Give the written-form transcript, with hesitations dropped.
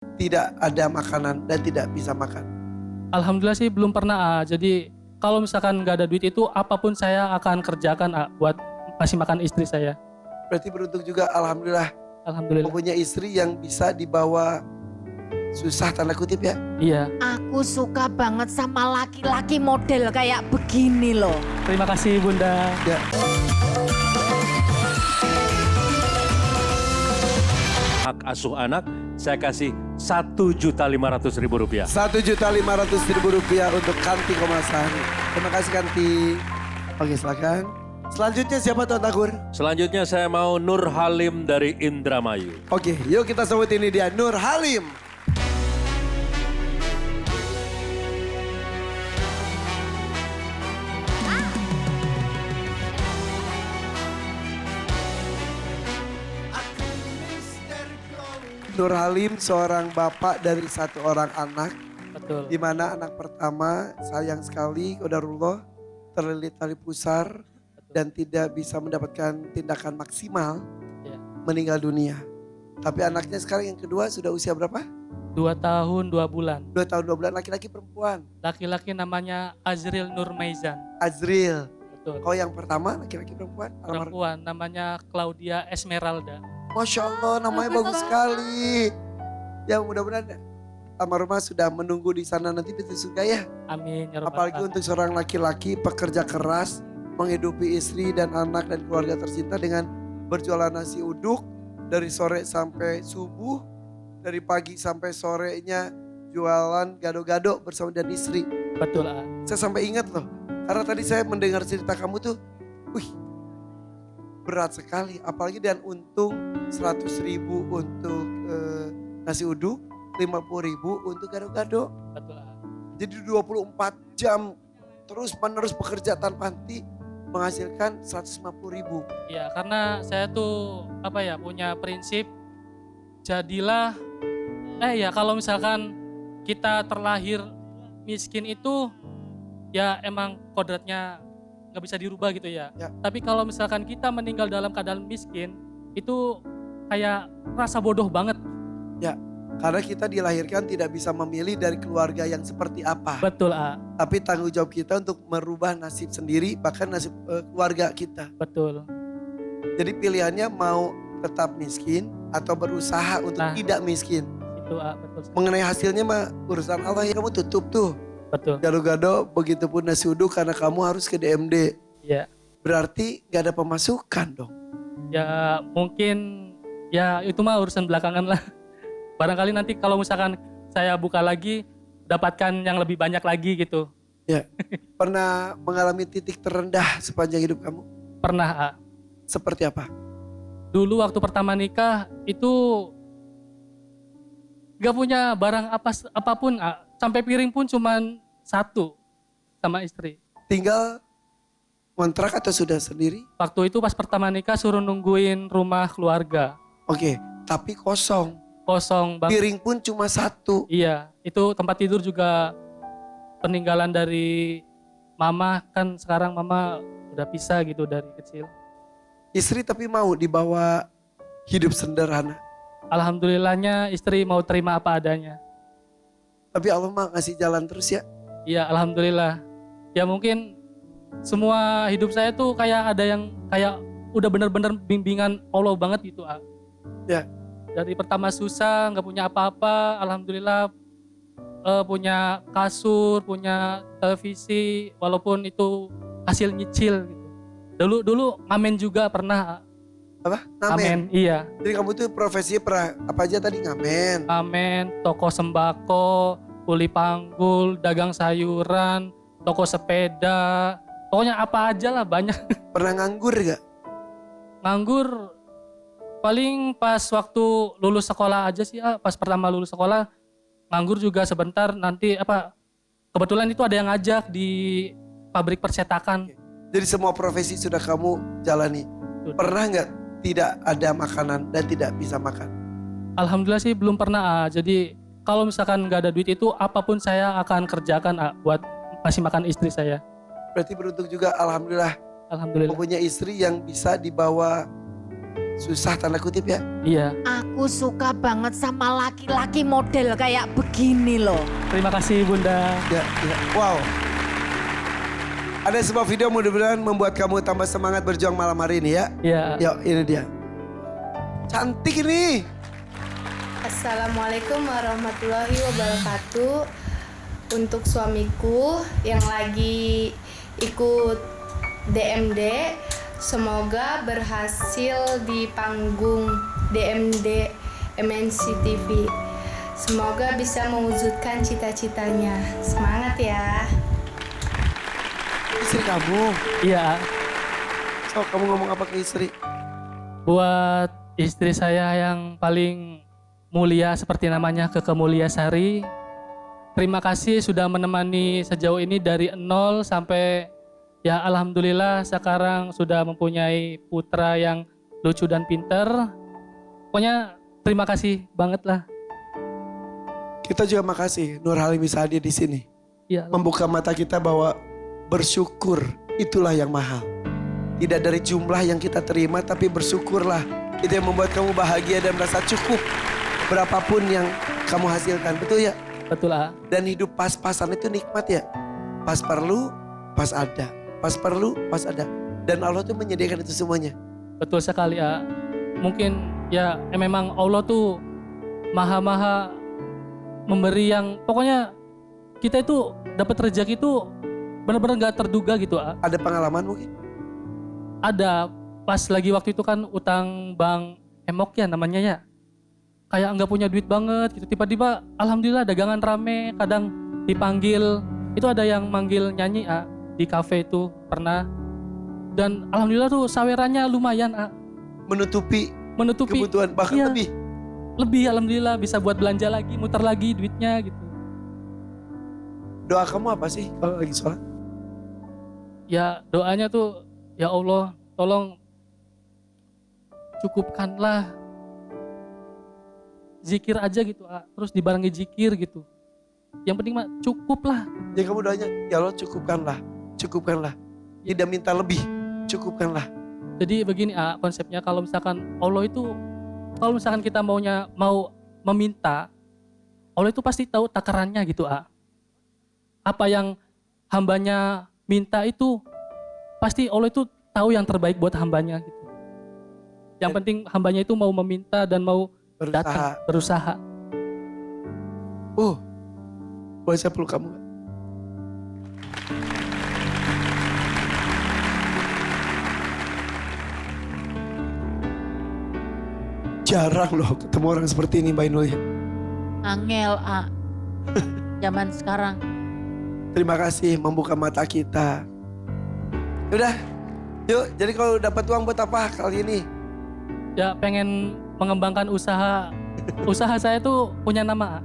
tidak ada makanan dan tidak bisa makan? Alhamdulillah sih belum pernah. Jadi kalau misalkan nggak ada duit itu apapun saya akan kerjakan buat masih makan istri saya. Berarti beruntung juga, alhamdulillah. Alhamdulillah. Mempunyai istri yang bisa dibawa susah tanda kutip ya. Iya. Aku suka banget sama laki-laki model kayak begini loh. Terima kasih Bunda. Ya. Hak asuh anak saya kasih Rp1.500.000. Rp1.500.000 untuk Kanti Komasari. Terima kasih Kanti. Oke, silakan. Selanjutnya siapa Tuan Takur? Selanjutnya saya mau Nur Halim dari Indramayu. Oke, yuk kita sambut ini dia, Nur Halim. Nur Halim seorang bapak dari satu orang anak. Betul. Di mana anak pertama sayang sekali qadarullah terlilit tali pusar dan tidak bisa mendapatkan tindakan maksimal, Ya. meninggal dunia. Tapi anaknya sekarang yang kedua sudah usia berapa? 2 tahun 2 bulan. 2 tahun 2 bulan, laki-laki perempuan? Laki-laki namanya Azril Nur Maizan. Azril. Betul. Kau yang pertama laki-laki perempuan? Perempuan namanya Claudia Esmeralda. Masya Allah, namanya bagus sekali. Ya mudah-mudahan almarhumah sudah menunggu di sana nanti pintu surga ya. Amin ya rabbal Apalagi alamin. untuk seorang laki-laki pekerja keras, menghidupi istri dan anak dan keluarga tercinta dengan berjualan nasi uduk dari sore sampai subuh, dari pagi sampai sorenya jualan gado-gado bersama dan istri. Betul. Saya sampai ingat loh, karena tadi saya mendengar cerita kamu tuh, wih berat sekali. Apalagi dan untung 100.000 untuk nasi uduk, 50.000 untuk gado-gado. Betul. Jadi 24 jam terus menerus bekerja tanpa henti menghasilkan 150.000. Ya karena saya tuh punya prinsip jadilah kalau misalkan kita terlahir miskin itu ya emang kodratnya nggak bisa dirubah gitu ya. Tapi kalau misalkan kita meninggal dalam keadaan miskin itu kayak rasa bodoh banget. Ya, karena kita dilahirkan tidak bisa memilih dari keluarga yang seperti apa. Betul Tapi tanggung jawab kita untuk merubah nasib sendiri, bahkan nasib keluarga kita. Betul. Jadi pilihannya mau tetap miskin atau berusaha untuk tidak miskin. Itu betul. Mengenai hasilnya mah urusan Allah ya, kamu tutup tuh. Betul. Gado-gado begitupun nasi uduk karena kamu harus ke DMD. Ya. Berarti gak ada pemasukan dong. Ya mungkin ya itu mah urusan belakangan lah. Barangkali nanti kalau misalkan saya buka lagi dapatkan yang lebih banyak lagi gitu. Ya. Pernah mengalami titik terendah sepanjang hidup kamu? Pernah Seperti apa? Dulu waktu pertama nikah itu gak punya barang apapun sampai piring pun cuman 1 sama istri. Tinggal kontrak atau sudah sendiri? Waktu itu pas pertama nikah suruh nungguin rumah keluarga. Oke, tapi kosong. Kosong banget. Piring pun cuma 1. Iya, itu tempat tidur juga peninggalan dari mama, kan sekarang mama udah pisah gitu dari kecil. Istri tapi mau dibawa hidup sederhana. Alhamdulillahnya istri mau terima apa adanya. Tapi Allah mah ngasih jalan terus ya. Iya, alhamdulillah. Ya mungkin semua hidup saya tuh kayak ada yang kayak udah bener-bener bimbingan Allah banget gitu. Ya. Dari pertama susah, nggak punya apa-apa, alhamdulillah punya kasur, punya televisi, walaupun itu hasil nyicil gitu. Dulu ngamen juga pernah. Apa? Ngamen, iya. Jadi kamu tuh profesinya pernah apa aja tadi? Ngamen. Ngamen, toko sembako, kuli panggul, dagang sayuran, toko sepeda, pokoknya apa aja lah banyak. Pernah nganggur gak? Nganggur paling pas waktu lulus sekolah aja sih, pas pertama lulus sekolah nganggur juga sebentar, nanti kebetulan itu ada yang ngajak di pabrik percetakan. Jadi semua profesi sudah kamu jalani. Pernah nggak tidak ada makanan dan tidak bisa makan? Alhamdulillah sih belum pernah. Jadi kalau misalkan nggak ada duit itu apapun saya akan kerjakan buat masih makan istri saya. Berarti beruntung juga, alhamdulillah. Alhamdulillah. Mempunyai istri yang bisa dibawa susah tanda kutip ya. Iya. Aku suka banget sama laki-laki model kayak begini loh. Terima kasih Bunda. Ya, ya. Wow. Ada sebuah video mudah-mudahan membuat kamu tambah semangat berjuang malam hari ini ya. Iya. Yuk, ini dia. Cantik ini. Assalamualaikum warahmatullahi wabarakatuh. Untuk suamiku yang lagi ikut DMD, semoga berhasil di panggung DMD MNC TV. Semoga bisa mewujudkan cita-citanya. Semangat ya. Istri kamu. Iya. So, kamu ngomong apa ke istri? Buat istri saya yang paling mulia seperti namanya Keke Mulyasari. Terima kasih sudah menemani sejauh ini dari 0 sampai ya alhamdulillah sekarang sudah mempunyai putra yang lucu dan pinter. Pokoknya terima kasih banget lah. Kita juga makasih Nur Halim bisa hadir di sini. Ya, Membuka mata kita bahwa bersyukur itulah yang mahal. Tidak dari jumlah yang kita terima tapi bersyukurlah. Itu yang membuat kamu bahagia dan merasa cukup. Berapapun yang kamu hasilkan, betul ya? betul ah. Dan hidup pas-pasan itu nikmat ya. Pas perlu, pas ada. Pas perlu, pas ada. Dan Allah tuh menyediakan itu semuanya. Betul sekali ah. Mungkin ya memang Allah tuh maha memberi yang pokoknya kita itu dapat rezeki itu benar-benar gak terduga gitu ah. Ada pengalaman mungkin? Ada pas lagi waktu itu kan utang Bang Emok ya namanya ya. Kayak nggak punya duit banget gitu. Tiba-tiba alhamdulillah dagangan rame, kadang dipanggil. Itu ada yang manggil nyanyi di kafe itu pernah. Dan alhamdulillah tuh sawerannya lumayan Menutupi menutupi kebutuhan bahkan iya, lebih. lebih alhamdulillah bisa buat belanja lagi, muter lagi duitnya gitu. Doa kamu apa sih kalau lagi sholat? Ya doanya tuh ya Allah tolong cukupkanlah zikir aja gitu terus dibarengi zikir gitu. Yang penting mah cukup lah. Jadi kamu doanya, ya Allah cukupkanlah, cukupkanlah. Tidak minta lebih, cukupkanlah. Jadi begini konsepnya kalau misalkan Allah itu kalau misalkan kita mau meminta, Allah itu pasti tahu takarannya gitu Apa yang hambanya minta itu pasti Allah itu tahu yang terbaik buat hambanya gitu. Yang penting hambanya itu mau meminta dan mau datang, berusaha. Boleh saya peluk kamu gak? Jarang loh ketemu orang seperti ini Mbak Inul ya. Angel zaman sekarang. Terima kasih membuka mata kita. Udah, yuk. Jadi kalau dapat uang buat apa kali ini? Ya pengen mengembangkan usaha saya tuh punya nama